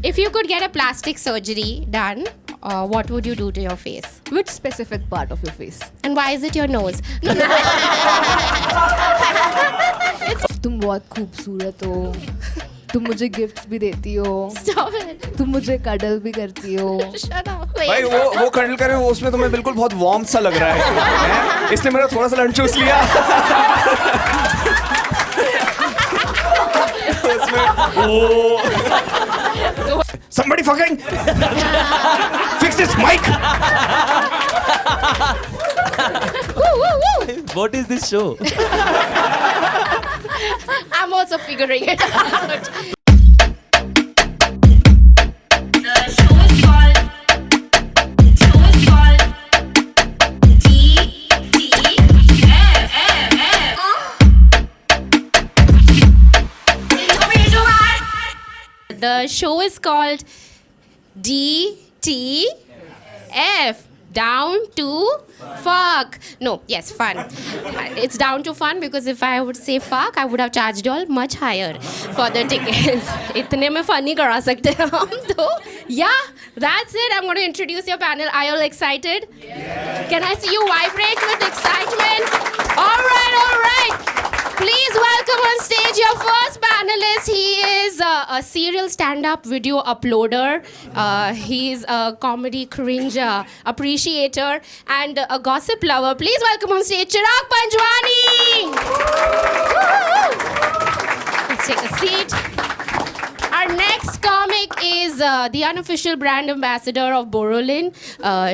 If you could get a plastic surgery done, what would you do to your face? Which specific part of your face? And why is it your nose? No, no. तुम बहुत खूबसूरत हो. तुम मुझे gifts भी देती हो. Stop it. तुम मुझे कडल भी करती हो. Shut up. भाई Wait. वो कडल करे उसमें तुम्हें बिल्कुल बहुत वार्म सा लग रहा है. इसने मेरा थोड़ा सा लंच चूस लिया. Somebody fucking fix this mic. Woo, woo, woo. What is this show? I'm also figuring it out. The show is called DTF. Down to fuck. No, yes, fun. It's down to fun because if I would say fuck, I would have charged you all much higher for the tickets. इतने में funny करा सकते हैं हम तो. Yeah, that's it. I'm going to introduce your panel. Are you all excited? Yeah. Can I see you vibrate with excitement? All right. Please welcome on stage your first panelist. He is a serial stand-up video uploader. He's a comedy cringe appreciator and a gossip lover. Please welcome on stage Chirag Panjwani. Let's take a seat. Our next comic is the unofficial brand ambassador of Borolin.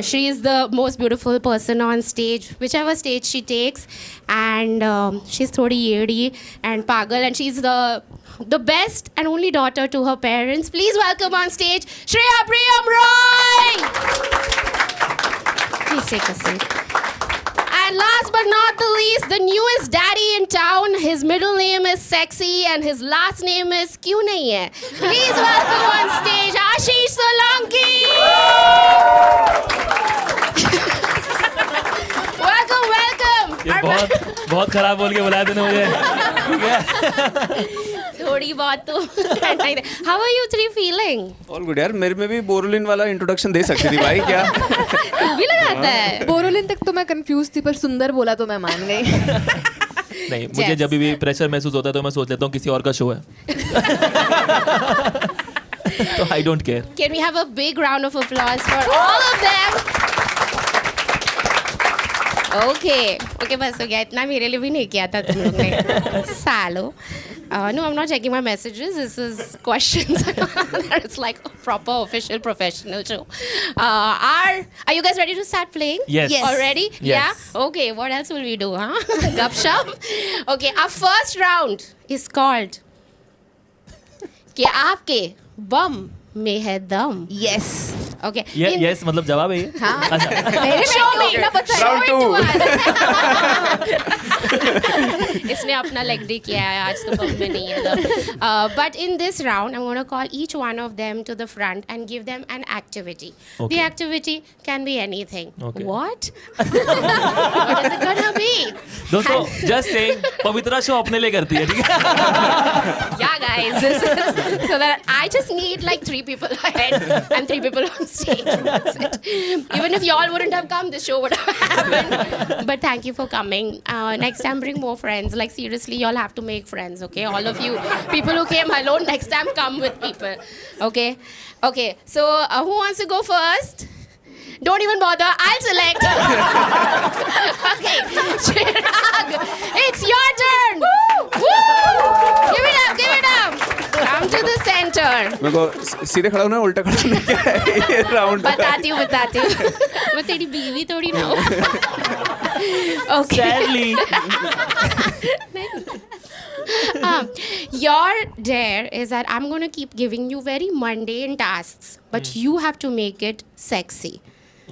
She is the most beautiful person on stage, whichever stage she takes. And she's thodi yedi and pagal. And she's the best and only daughter to her parents. Please welcome on stage Shreya Priyam Roy. Please take a seat. And last but not the least, the newest daddy in town. His middle name is Sexy and his last name is Kyun Nahi Hai. Please welcome on stage Ashish Solanki. welcome. ये बहुत खराब बोल के बुलाया तूने मुझे. थोड़ी बहुत तो. How are you three feeling? All good यार. मेरे में भी बोरोलिन वाला इंट्रोडक्शन दे सकती थी भाई क्या? भी लगाता है. बोरोलिन तक तो मैं कंफ्यूज थी पर सुंदर बोला तो मैं मान गई. नहीं, मुझे जब भी प्रेशर महसूस होता है तो मैं सोच लेता हूँ किसी और का शो है. तो I don't care. Can we have a big round of applause for all of them? Okay, बस हो गया. इतना मेरे लिए भी नहीं किया था तुम लोग ने. सालो. No, I'm not checking my messages. This is questions. It's like a proper official professional show. Are you guys ready to start playing? Yes. Already? Yes. Yeah? Okay, what else will we do, huh? Gupshup? Okay, our first round is called कि आपके बम में है दम. Yes. Okay. Yes मतलब जवाब है ये. हाँ. अच्छा. मेरे Show me. Round two. इसने अपना लेग डे किया है आज तो बम में नहीं है दम. But in this round, I'm going to call each one of them to the front and give them an activity. Okay. The activity can be anything. Okay. What? What is it gonna be? दोस्तों just saying पवित्रा show अपने लिए करती है, ठीक है? Yeah, guys. This is so that I just need like 3 people ahead and 3 people on stage. That's it. Even if y'all wouldn't have come, this show would have happened. But thank you for coming. Next time, bring more friends. Like seriously, y'all have to make friends. Okay, all of you people who came alone, next time come with people. Okay. Okay. So who wants to go first? Don't even bother. I'll select. Okay, Chirag, it's your turn. Woo! Give it up. Come to the center. मेरे को सीधे खड़ा होना है, उल्टा खड़ा होना है, क्या है ये राउंड? बताती हूँ. मैं तेरी बीवी थोड़ी ना हूँ. Okay. Sadly. Your dare is that I'm going to keep giving you very mundane tasks, but you have to make it sexy.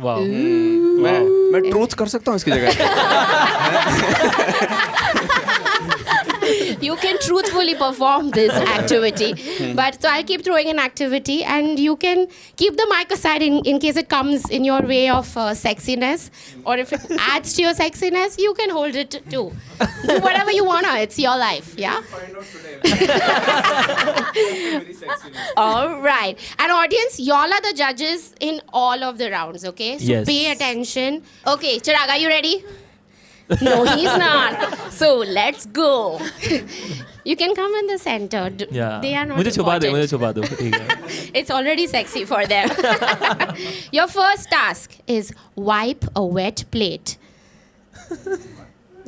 Wow. मैं ट्रूथ कर सकता हूँ इसकी जगह. you can truthfully perform this activity. But so I'll keep throwing an activity, and you can keep the mic aside in case it comes in your way of sexiness, or if it adds to your sexiness, you can hold it too. Do whatever you wanna. It's your life. Yeah. All right. And audience, y'all are the judges in all of the rounds. Okay. So Yes. pay attention. Okay, Chirag, are you ready? No, he's not. So let's go. You can come in the center. Yeah. They are not मुझे छुपा दे, important. मुझे छुपा दो, ठीक है. It's already sexy for them. Your first task is wipe a wet plate.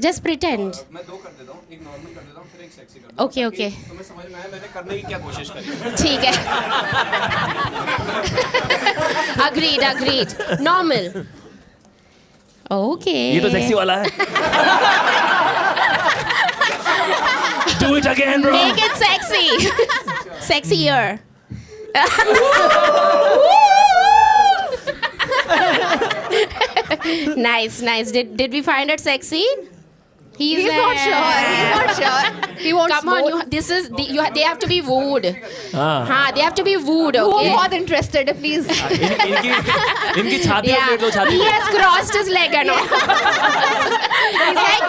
Just pretend. मैं दो कर देता हूँ, एक नॉर्मल कर देता हूँ, फिर एक सेक्सी कर देता हूँ. Okay, okay. तुम्हें समझ में आया मैंने करने की क्या कोशिश करी. ठीक है. Agreed. Normal. Okay. ये तो सेक्सी वाला है. Do it again, bro. Make it sexy. Sexier. Nice. Did we find it sexy? He's not sure. He wants Come on, more. they have to be wooed. हाँ. They have to be wooed, वो okay? बहुत interested है, please. इनकी छाती Yeah. और छाती. He has crossed his leg and all. He's like,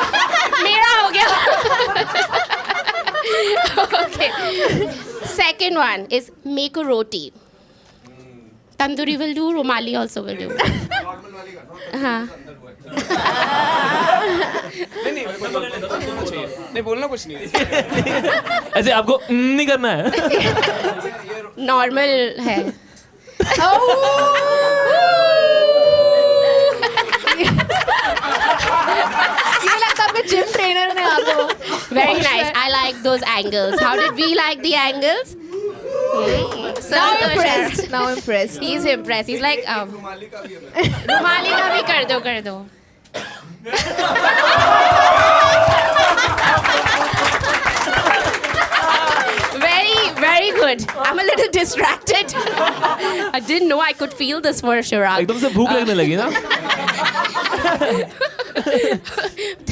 मेरा हो गया. Okay. Second one is make a roti. Tandoori will do, Romali also will do. Normal वाली कर दो. हाँ. नहीं बोलना चाहिए. नहीं बोलना कुछ नहीं. ऐसे आपको नहीं करना है. Normal है. ये लगता है अपने जिम ट्रेनर ने आपको. Very nice. I like those angles. How did we like the angles? Now impressed. He's impressed. He's like, रुमाली का भी है. रुमाली का भी कर दो. Very good. I'm a little distracted. I didn't know I could feel this for Chirag. एकदम से भूख लगने लगी ना.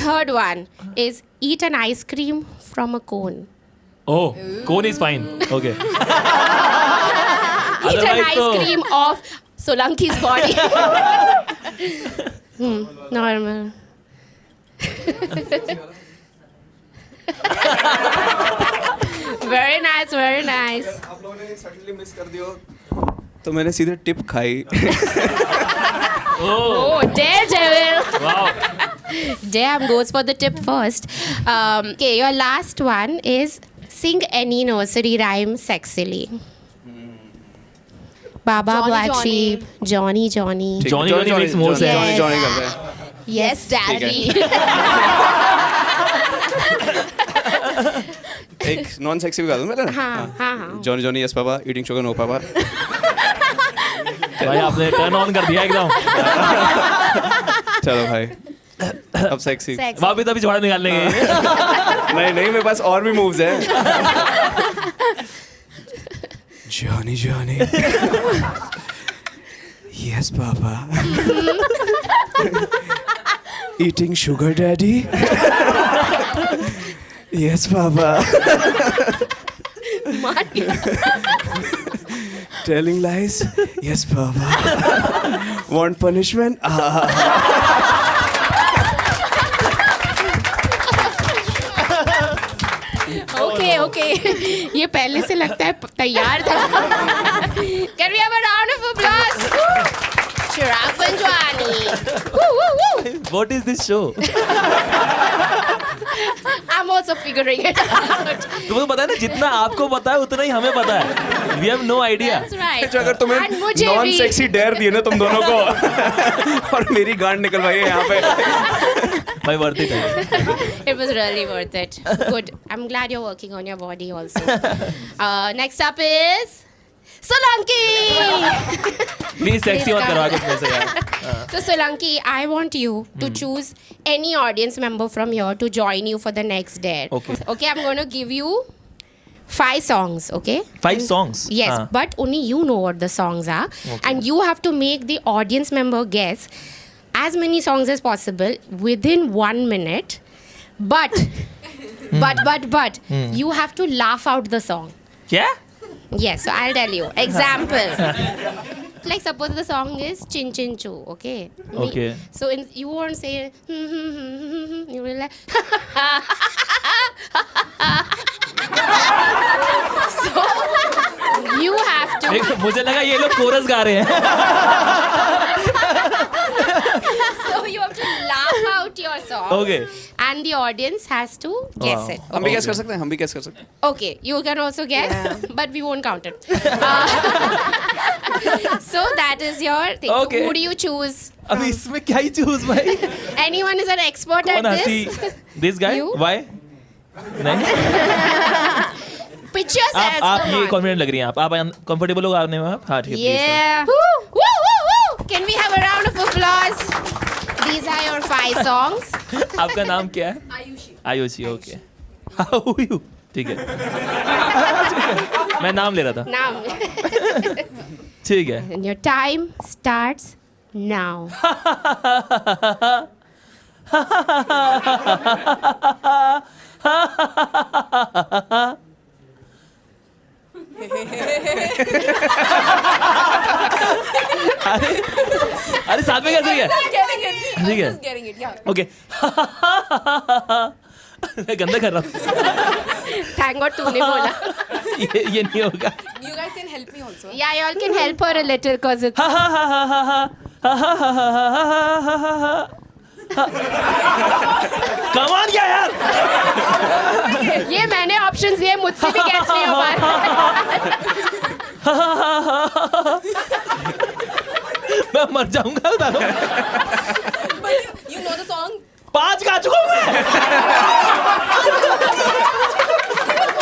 Third one is eat an ice cream from a cone. Oh, cone is fine. Okay. Eat an Otherwise ice तो- cream of Solanki's body. Normal. Very nice. आप लोगों ने सडनली मिस कर दियो तो मैंने सीधे टिप खाई. Oh, Daredevil. Wow. Damn, goes for the tip first. Okay, your last one is sing any nursery rhyme sexily. Baba Johnny, Black Johnny. Sheep, Johnny. Johnny makes more sense. Yes. Johnny कर रहे हैं. Yes, Daddy. एक non sexy भी गा दूं मैं. हाँ. Johnny yes papa, eating sugar no papa. भाई आपने टर्न ऑन कर दिया एकदम. चलो भाई. अब सेक्सी. Sex. वहाँ पे तभी झोड़ा निकालने गए. नहीं मेरे पास और भी मूव्स हैं. Johnny yes papa, eating sugar daddy. Yes papa, telling lies. Yes papa, want punishment. Okay. ये पहले से लगता है तैयार था. Can we have a round of applause? Chirag Panjwani. Woo. What is this show? I'm also figuring it out. तुम्हें पता है ना, जितना आपको पता है उतना ही हमें पता है. We have no idea. That's right. अगर And तुम्हें मुझे नॉन भी- सेक्सी डेयर दिए ना तुम दोनों को और मेरी गांड निकलवाई है यहाँ पे. भाई worth it है. It was really worth it. Good. I'm glad you're working on your body also. Next up is Solanki. Please sexy मत करवा कुछ में से यार. So Solanki, I want you to choose any audience member from here to join you for the next dare. Okay. Okay, I'm going to give you 5 songs, okay? 5 songs. Yes, हाँ. but only you know what the songs are. And you have to make the audience member guess as many songs as possible within 1 minute. But But you have to laugh out the song. क्या? Yes, so I'll tell you. Example. Like suppose the song is Chin Chin Choo, okay? Okay. So you won't say you will like so you have to मुझे लगा ये लोग coarse गा रहे हैं. so you have to laugh out your song. Okay. And the audience has to guess it. हम भी guess कर सकते हैं, हम भी guess कर सकते हैं. Okay, you can also guess, but we won't count it. So that is your thing. Okay. Who do you choose? अभी इसमें क्या ही चूज भाई? Anyone is an expert at कौन हंसी? this? This guy? You? Why? नहीं. Picture says. आप come ये on. Confident लग रही हैं आप कंफर्टेबल हो आपने में आप? हाँ ठीक है. Yeah. Woo, woo, woo, woo. Can we have a round of applause? These are your 5 songs. please. आपका नाम क्या है? Ayushi. Okay. How are you? ठीक है. मैं नाम ले रहा था. Now. ठीक है. And your time starts now. अरे साथ में कैसे गया? ठीक है. ओके. मैं गंदा कर रहा हूँ. Thank God तूने बोला. ये नहीं होगा. You guys can help me also. Yeah, y'all can help her a little cause it's. कमान क्या यार? ये मैंने options दिए मुझसे भी guess नहीं हो पा रहा. मैं मर जाऊंगा उतारो. You know the song? 5 गा चुका हूँ मैं.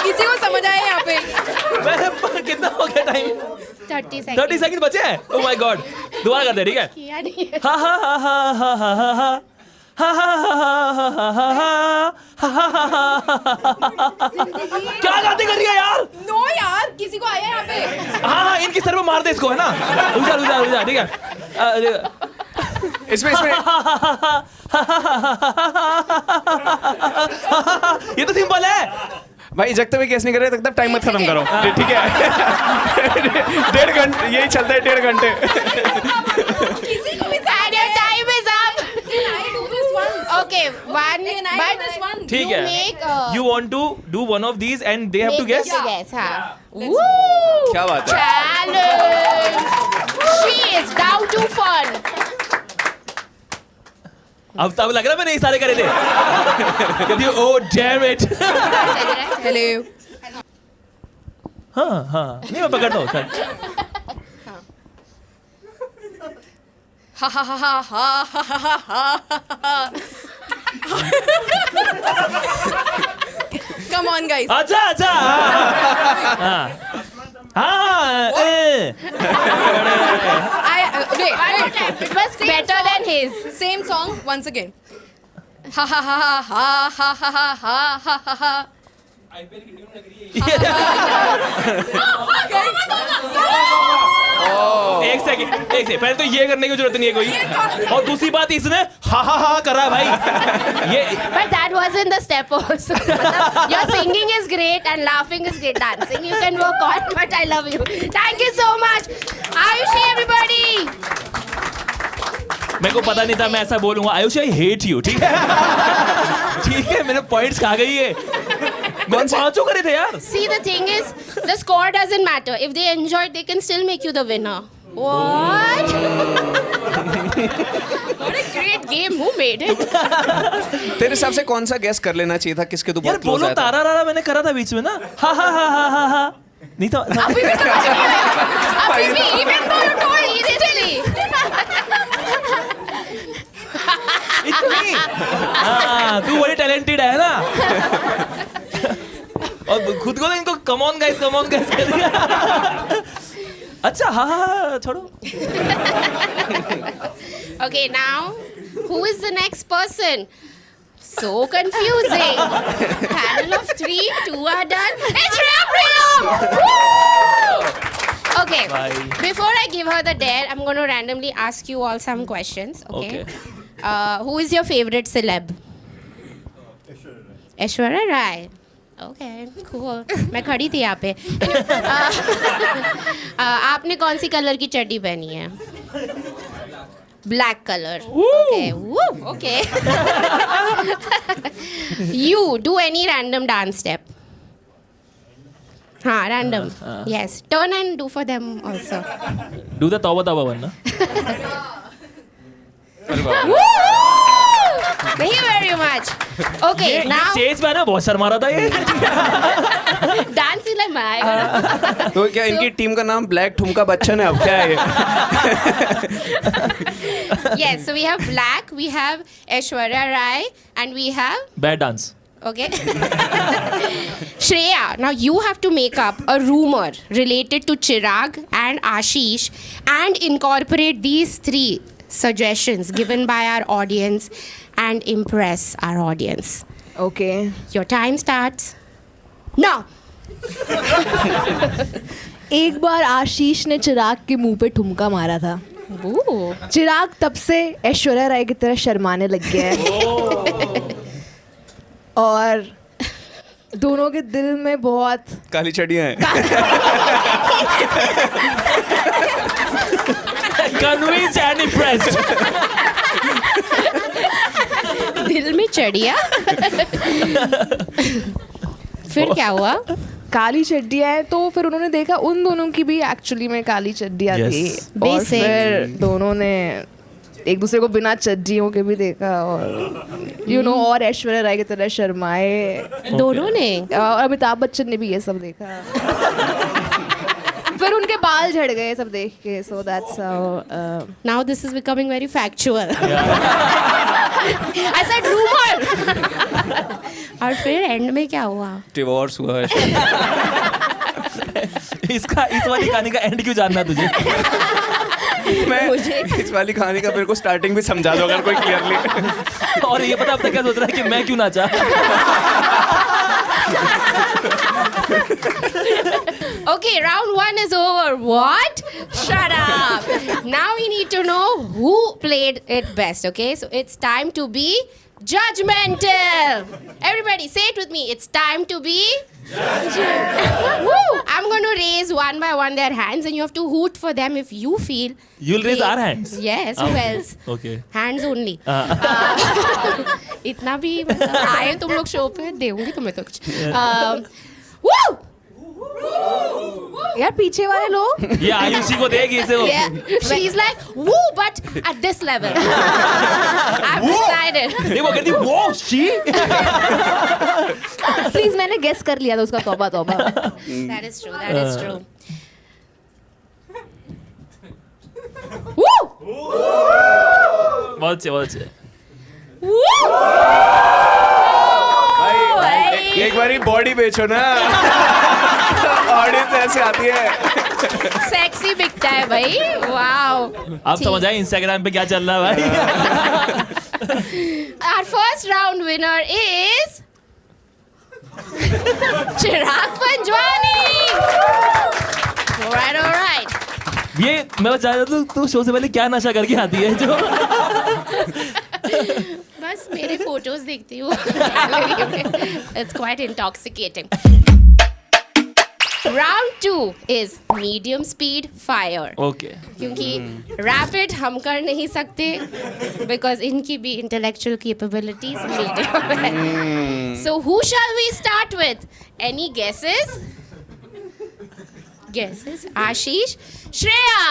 किसी को समझ आया यहाँ पे? मैंने कितना हो गया टाइम? 30 seconds. 30 सेकंड बचे हैं. Oh my God. दोबारा करते हैं ठीक है? किया नहीं है. हा हा हा हा हा हा हा हा. क्या गाती कर रही है यार? No यार, किसी को आया यहाँ पे? हाँ इनकी सर पे मार दे इसको है ना. रुक जा ठीक है. इसमें ये तो सिंपल है भाई. जब तक भी guess नहीं कर रहे तब तक टाइम मत खत्म करो. ठीक है. 1.5 घंटे यही चलता है. 1.5 घंटे. किसी को भी And your time is up. Can I do this one? Okay, one. Can I But do this one? ठीक you है. make. You want to do one of these and they have to guess? Yes, हाँ. Woo! क्या बात है? Challenge. She is down to fun. अब लग रहा है मैंने इशारे करे थे. कहती है oh damn it. Hello. हाँ नहीं मैं पकड़ता हूँ चल. Ha ha ha ha ha ha ha ha. Come on guys. अच्छा हाँ Wait. It was better than his. Same song once again. Ha ha ha ha ha ha ha ha ha ha ha. एक second पहले तो ये करने की जरूरत नहीं है कोई. और दूसरी बात इसने हा करा भाई. ये But that wasn't the step also. Your singing is great and laughing is great. Dancing you can work on, but I love you. Thank you so much. Ayushi, everybody. मेरे को पता नहीं था मैं ऐसा बोलूंगा. Ayushi I hate you. ठीक है ठीक है मैंने पॉइंट्स खा गई है. मैंने 5 करे थे यार. See, the thing is, the score doesn't matter. If they enjoyed, they can still make you the winner. What? What a great game. Who made it? तेरे हिसाब से कौन सा guess कर लेना चाहिए था? किसके तो यार बहुत close बोलो आया था. तारा रारा मैंने करा था बीच में ना. हा नहीं तो अभी भी समझ नहीं आया. अभी भी, even though you told seriously. तू बड़ी टैलेंटेड है ना. और खुद को इनको कम ऑन गाइस कर दिया. अच्छा हाँ छोड़ो. Okay, now, who is the next person? So confusing. Panel of 3, 2 are done. It's Shreya Priyam! Woo! Okay, Bye. before I give her the dare, I'm going to randomly ask you all some questions. Okay. Okay. Who is your favorite celeb? Aishwarya Rai. Okay, cool. मैं खड़ी थी यहाँ पे. आपने कौन सी colour की चड्डी पहनी है? Black color. Okay. Woo. Okay. You do any random dance step. हाँ, random. Yes. Turn and do for them also. Do the tauba tauba one, na? Woo! Thank you very much. Okay, now stage पे ना बहुत शर्मा रहा था ये. dancing like my. तो क्या इनकी टीम का नाम ब्लैक ठुमका बच्चन है? अब क्या है ये? Yes, so we have Black, we have Aishwarya Rai, and we have Bad dance. okay. Shreya, now you have to make up a rumor related to Chirag and Ashish and incorporate these 3 suggestions given by our audience and impress our audience. Okay. Your time starts now. एक बार आशीष ने चिराग के मुंह पे ठुमका मारा था. Ooh. चिराग तब से ऐश्वर्या राय की तरह शर्माने लग गया है. और दोनों के दिल में बहुत काली चड़ियाँ हैं. Convinced and impressed. दिल में चढ़िया. फिर क्या हुआ? काली चड्डियाँ हैं, तो फिर उन्होंने देखा उन दोनों की भी एक्चुअली में काली चड्डियाँ Yes. थी. और Basic. फिर दोनों ने एक दूसरे को बिना चड्डियों के भी देखा और और ऐश्वर्या राय की तरह शर्माए. दोनों ने. और अमिताभ बच्चन ने भी ये सब देखा. फिर उनके बाल झड़ गए सब देख के. So that's how. Now this is becoming very factual. I said rumor. और फिर एंड में क्या हुआ? डिवोर्स हुआ है. इसका इस वाली कहानी का एंड क्यों जानना तुझे? मैं इस वाली कहानी का मेरे को स्टार्टिंग भी समझा दो अगर कोई क्लियरली. और ये पता अब तक क्या सोच रहा है कि मैं क्यों नाचा? Okay, round 1 is over. What? Shut up. Now we need to know who played it best, okay? So it's time to be judgmental. Everybody say it with me. It's time to be judgmental. Woo! I'm going to raise one by one their hands and you have to hoot for them if you feel. You'll raise our hands? Yes, who else? Okay. Hands only. इतना भी आए तुम लोग show पे देंगे तुम्हें तो कुछ. Woo! यार पीछे वाले लोग. ये आयुषी को देगी इसे वो. Yeah, she's like woo, but at this level. I've decided. नहीं वो कहती वो she. प्लीज मैंने गेस कर लिया था उसका तौबा तौबा. That is true. That is true. Woo! बहुत अच्छे बहुत अच्छे. Woo! भाई एक बारी बॉडी बेचो ना. ऑडियंस ऐसे आती है. Sexy बिकता है भाई. Wow. आप समझ आए इंस्टाग्राम पे क्या चल रहा है भाई? Our first round winner is Chirag Panjwani. All right. ये मैं बता रहा था तू शो से पहले क्या नशा करके आती है जो? बस मेरे फोटोज देखती हूँ गैलरी में. It's quite intoxicating. Round 2 is medium speed fire. Okay. क्योंकि रैपिड हम कर नहीं सकते बिकॉज इनकी भी इंटेलेक्चुअल कैपेबिलिटीज मीडियम है. So who shall we start with? Any guesses? Ashish? Shreya!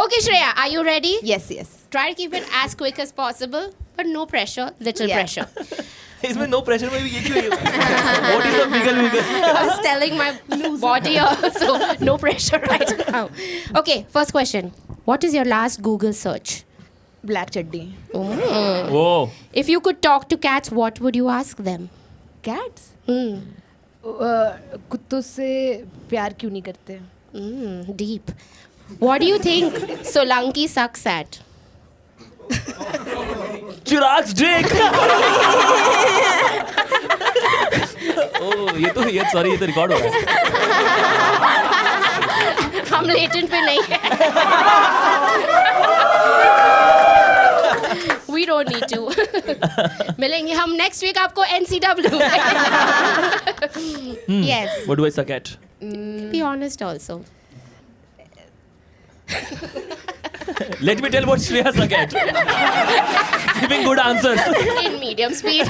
Okay, Shreya, are you ready? Yes. Try to keep it as quick as possible, but no pressure, little Yeah. pressure. इसमें no pressure में भी ये क्यों है? What is the wiggle? I was telling my body also, no pressure right now. Okay, first question. What is your last Google search? Black चड्डी. Whoa. If you could talk to cats, what would you ask them? Cats Hmm. कुत्तों से प्यार क्यों नहीं करते? Deep. What do you think Solanki sucks at? Chirag's dick. ये तो record हो रहा है. हम लेटेंट पे नहीं है. We don't need to. मिलेंगे हम next week आपको NCW. Yes. What do I suck at? Be honest also. Let me tell what Shreya suck at. Giving good answers. In medium speed.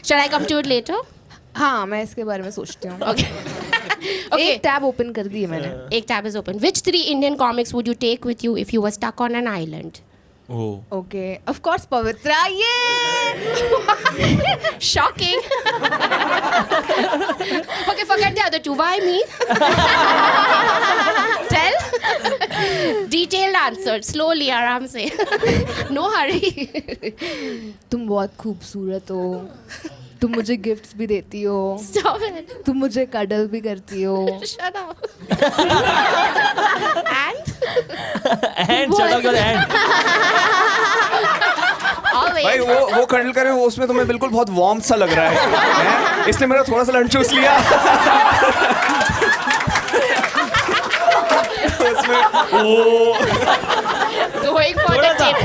Shall I come to it later? हाँ मैं इसके बारे में सोचती हूँ. Okay. Okay. एक tab open कर दी है मैंने. एक tab is open. Which 3 Indian comics would you take with you if you were stuck on an island? Oh. Okay, of course Pavitra. Yeah. Shocking. Okay, forget the other 2. Why me? Tell. Detailed answer. Slowly, आराम से. No hurry. तुम बहुत खूबसूरत हो. तुम मुझे gifts भी देती हो. Stop it. तुम मुझे कडल भी करती हो. Shut up. And? And shut up your hand. Always. भाई वो कडल करे वो उसमें तुम्हें बिल्कुल बहुत वार्म सा लग रहा है. इसने मेरा थोड़ा सा लंच चूस लिया. उसमें Going for the tip.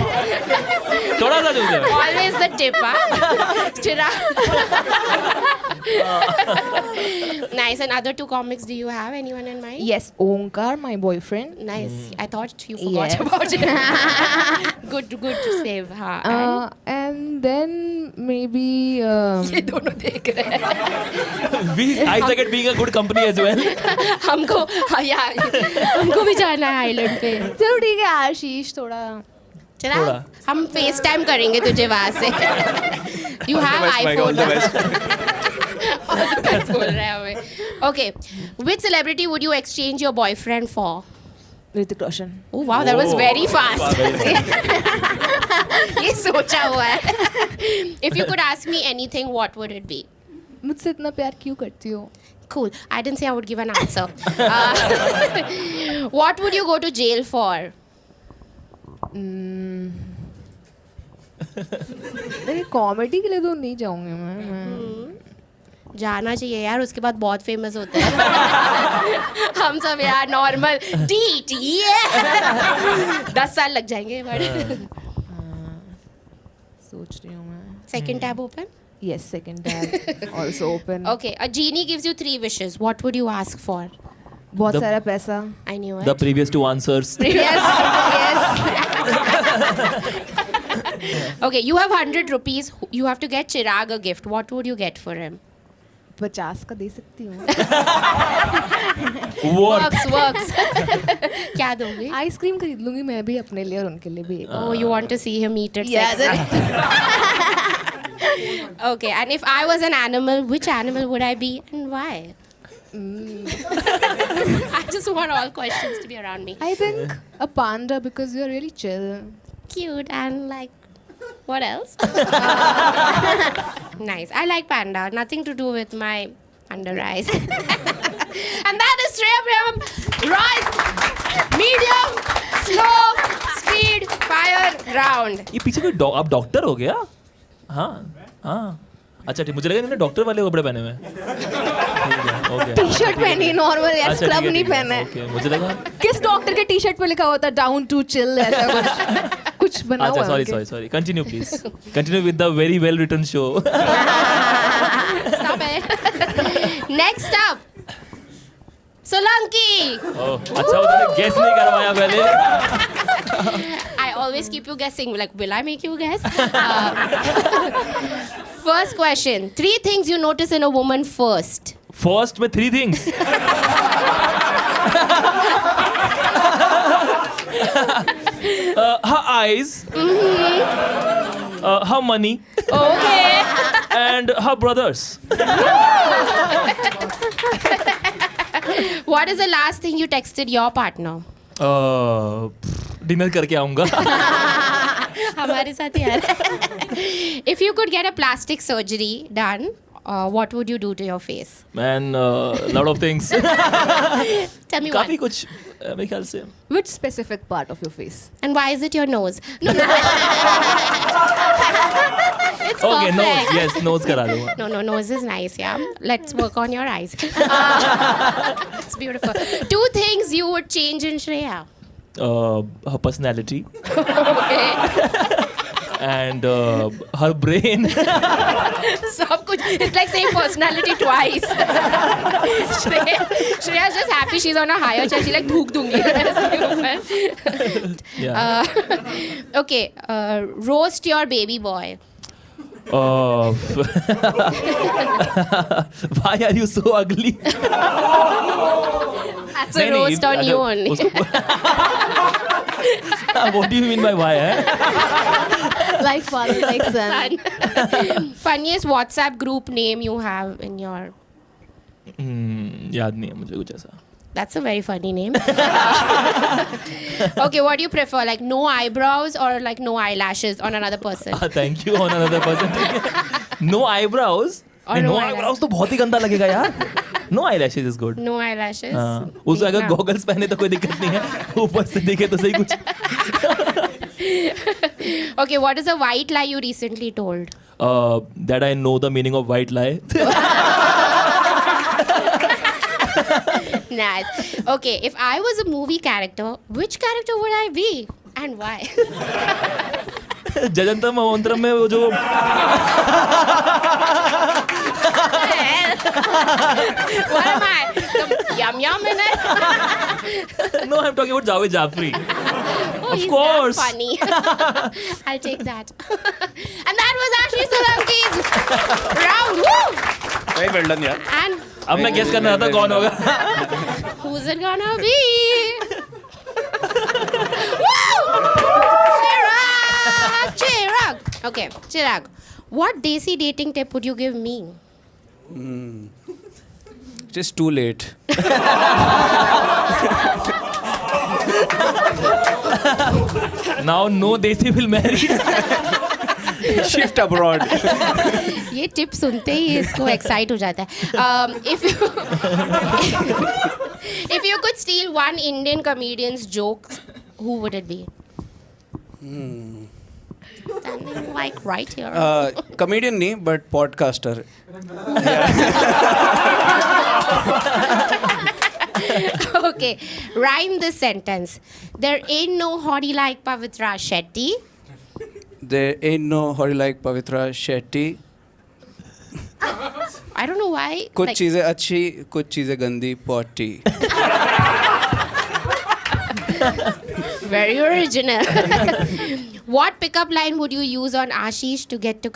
थोड़ा सा जो है. Always the tip, huh? Chirag. Nice. And other 2 comics, do you have anyone in mind? Yes, Omkar, my boyfriend. Nice. I thought you forgot Yes. about it. Good to save. हाँ. And then maybe ये दोनों देख रहे हैं. I suck at being a good company as well. हमको हाँ यार हमको भी जाना है आइलैंड पे. चलो ठीक है आशीष थोड़ा. चला थोड़ा. हम फेस टाइम करेंगे तुझे वहाँ से. You have iPhone. बोल रहे हैं हमें. Okay. Which celebrity would you exchange your boyfriend for? Hrithik Roshan. Oh wow, that was very fast. ये सोचा हुआ है. If you could ask me anything, what would it be? मुझसे इतना प्यार क्यों करती हो? Cool. I didn't say I would give an answer. What would you go to jail for? नहीं कॉमेडी के लिए तो नहीं जाऊंगी मैं. जाना चाहिए यार, उसके बाद बहुत फेमस होते हैं. हम सब यार नॉर्मल DT 10 साल लग जाएंगे. बट सोच रही हूँ मैं. Second tab open. Yes, second tab also open. Okay, a genie gives you 3 wishes. What would you ask for? बहुत The- सारा पैसा. I knew it. The previous 2 answers. Yes, yes. Okay, you have 100 rupees. You have to get Chirag a gift. What would you get for him? 50 का दे सकती हूँ. What? Works. क्या दोगे? Ice cream खरीद लूंगी मैं भी अपने लिए और उनके लिए भी. Oh, you want to see him eat it? Yeah, sexy. Okay, and if I was an animal, which animal would I be and why? I just want all questions to be around me. I think a panda because you're really chill. Cute and like, what else? Nice. I like panda. Nothing to do with my under eyes. And that is Shreya Prem. Rise, medium, slow, speed, fire, round. ये पीछे कोई आप doctor हो गया? हाँ हाँ. अच्छा ठीक, मुझे लगा इन्होंने डॉक्टर वाले कपड़े पहने हुए हैं. ओके. टी-शर्ट पहनी नॉर्मल यार, अच्छा, स्क्रब ठीक है, नहीं ठीक है. पहना है. ओके, मुझे लगा. किस डॉक्टर के टी-शर्ट पे लिखा होता डाउन टू चिल ऐसा कुछ बना अच्छा, हुआ है. Sorry. Continue please. Continue with the very well written show. Stop it. Next up, Solanki. Oh, अच्छा उन्होंने guess नहीं करवाया पहले. I always keep you guessing. Like, will I make you guess? First question. 3 things you notice in a woman first. First में 3 things. Her eyes. Her money. Okay. And her brothers. What is the last thing you texted your partner? Dinner करके आऊंगा. हमारे साथ ही यार. If you could get a plastic surgery done, what would you do to your face? Man, lot of things. Tell me काफी one. कुछ मेरे ख्याल से. Which specific part of your face? And why is it your nose? No. It's Okay, perfect. nose. Yes, nose करा दूंगा. No, nose is nice, yeah. Let's work on your eyes. It's beautiful. 2 things you would change in Shreya. her personality Okay. and her brain. सब कुछ. It's like saying personality twice. Shreya's just happy she's on a higher chair. She's like थूक दूंगी इसके ऊपर. Yeah. Okay. Roast your baby boy. Why are you so ugly? That's a roast on you only. What do you mean by why? Like father, like son. Funniest WhatsApp group name you have in your. याद नहीं है मुझे कुछ ऐसा. That's a very funny name. Okay, what do you prefer? Like no eyebrows or like no eyelashes on another person? Thank you on another person. No eyebrows. Or no no eyebrows तो बहुत ही गंदा लगेगा यार. No eyelashes is good. No eyelashes. उसको अगर goggles पहने तो कोई दिक्कत नहीं है. ऊपर से दिखे तो सही कुछ. Okay, what is a white lie you recently told? That I know the meaning of white lie. Nice. Okay, if I was a movie character, which character would I be and why? जजंतर मोहंतरम में वो जो What am I? The yum yum in it? No, I'm talking about Javed Jafri. Oh, Of he's course. that funny. I'll take that. And that was Ashish Solanki's round. Woo! Very well done, यार. And अब मैं guess करना था कौन होगा. who's it gonna be? Woo! Chirag! Okay, Chirag. What desi dating tip would you give me? Just too late. Now no Desi will marry. Shift abroad. ये tip सुनते ही इसको एक्साइट हो जाता है. If you could steal one Indian comedian's joke, who would it be? Standing like right here. Comedian नहीं, but podcaster. Okay, rhyme this sentence. There ain't no hottie like Pavitra Shetty. There ain't no hottie like Pavitra Shetty. I don't know why. कुछ like- चीजें अच्छी, कुछ चीजें गंदी, potty. Very original. What pickup line would you use on Ashish to get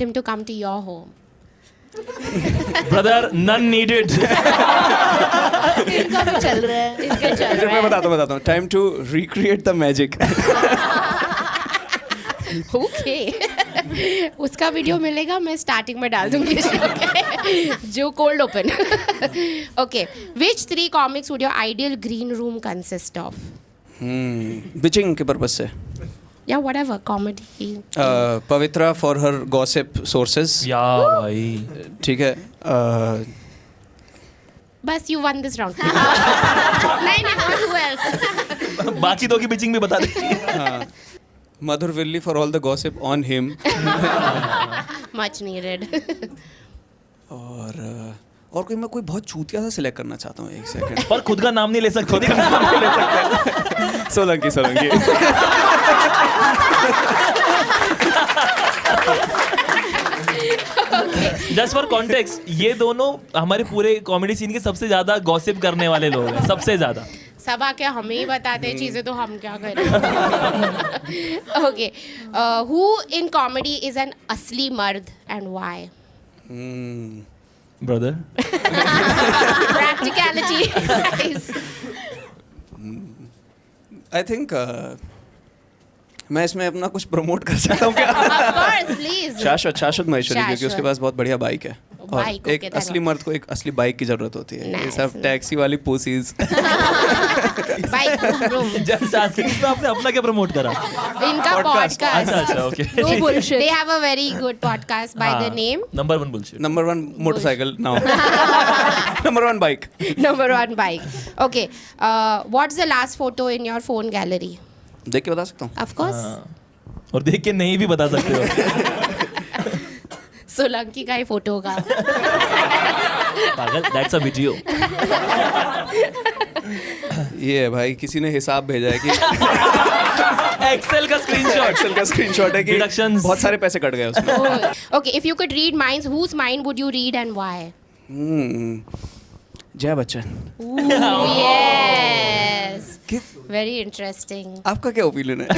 him to come to your home? Brother, none needed. इनका भी चल रहा है. इसका चल मैं रहा है. बताता हूँ. Time to recreate the magic. Okay. उसका वीडियो मिलेगा, मैं स्टार्टिंग में डाल दूंगी जो cold open. Okay. Which 3 comics would your ideal green room consist of? Bitching के पर्पस से. Yeah, whatever. Comedy. Pavitra for her gossip sources. या भाई. ठीक है. बस you won this round. नहीं, who else? बाकी दो की पिचिंग भी बता दे. Madhur Villi for all the gossip on him. Much needed. और कोई मैं कोई बहुत चूतिया सा सिलेक्ट करना चाहता हूँ. एक सेकंड. पर खुद का नाम नहीं ले सकते. सोलंकी. जस्ट फॉर कॉन्टेक्स्ट, ये दोनों हमारे पूरे कॉमेडी सीन के सबसे ज्यादा गॉसिप करने वाले लोग हैं. सबसे ज्यादा. सब आके हमें ही बताते हैं चीजें, तो हम क्या करें. Okay. Who in comedy is an असली मर्द and why? Brother. Practicality. Guys. I think मैं इसमें अपना कुछ प्रमोट कर सकता हूँ क्या? Of course, please. शाश्वत महेश्वरी, क्योंकि शाश्वत. उसके पास बहुत बढ़िया बाइक है. और बाइक, एक okay, असली मर्द को एक असली बाइक की जरूरत होती है. ये Nice. सब टैक्सी वाली pussies. Bike, vroom. Just asking, इसमें आपने अपना क्या प्रमोट करा? इनका Podcast. podcast. अच्छा okay. No bullshit. They have a very good podcast by the name number 1 bullshit. Number 1 motorcycle now. Number 1 bike. Number 1 bike. Okay. What's the last photo in your phone gallery? देख के बता सकता हूँ. Of course. और देख के नहीं भी बता सकते हो. सोलंकी का ही फोटो होगा. पागल, दैट्स अ वीडियो. ये है भाई, किसी ने हिसाब भेजा है कि एक्सेल का स्क्रीनशॉट एक्सेल का स्क्रीनशॉट है कि Deductions. बहुत सारे पैसे कट गए उसमें. Okay, if you could read minds, whose mind would you read and why? Jaya Bachchan. Ooh, yes. कि- Very interesting. आपका क्या ओपिनियन है?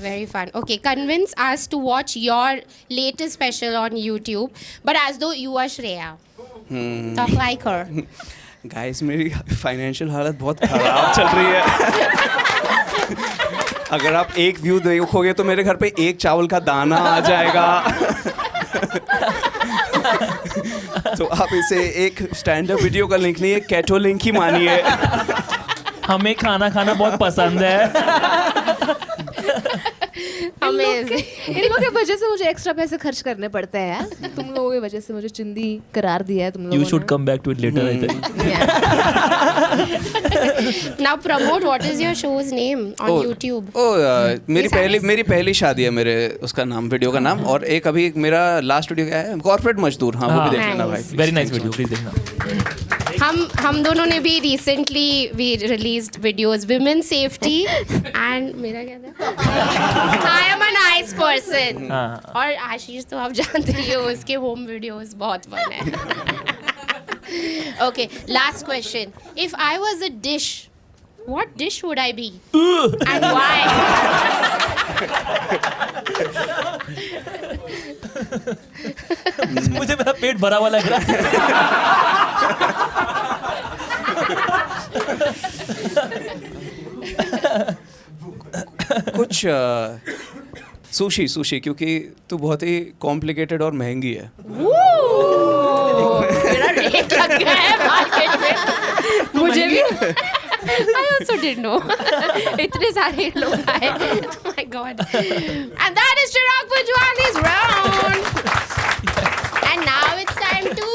Very fun. Okay, convince us to watch your latest special on YouTube, but as though you are Shreya. Talk like her. Guys, मेरी financial हालत बहुत खराब चल रही है. अगर आप एक व्यू देखोगे तो मेरे घर पे एक चावल का दाना आ जाएगा. तो आप इसे एक स्टैंड अप वीडियो का लिंक नहीं, एक कैटो लिंक ही मानिए. हमें खाना खाना बहुत पसंद है. Amazing. इन लोगों की वजह से मुझे एक्स्ट्रा पैसे खर्च करने पड़ते हैं यार. तुम लोगों की वजह से मुझे चिंदी करार दिया है तुम लोगों You ने. should come back to it later, I think. Now promote what is your show's name on YouTube. मेरी पहली शादी है, मेरे उसका नाम, वीडियो का नाम. और एक अभी मेरा लास्ट वीडियो क्या है, कॉर्पोरेट मजदूर. हाँ, वो भी देख लेना भाई. Very nice video, please देखना. हम दोनों ने भी recently we released videos women safety and मेरा क्या था? I am a nice person. हाँ. और आशीष तो आप जानते ही हो, उसके होम वीडियोस बहुत फन है. Okay, last question. If I was a dish, what dish would I be? And why? मुझे मेरा पेट भरा हुआ लग रहा है. कुछ सुशी, क्योंकि तू बहुत ही कॉम्प्लिकेटेड और महंगी है. मेरा रेट लग गया है मार्केट में. मुझे भी. I also didn't know. इतने सारे लोग आए. Oh my God. And that is Chirag Pujwani's round. And now it's time to.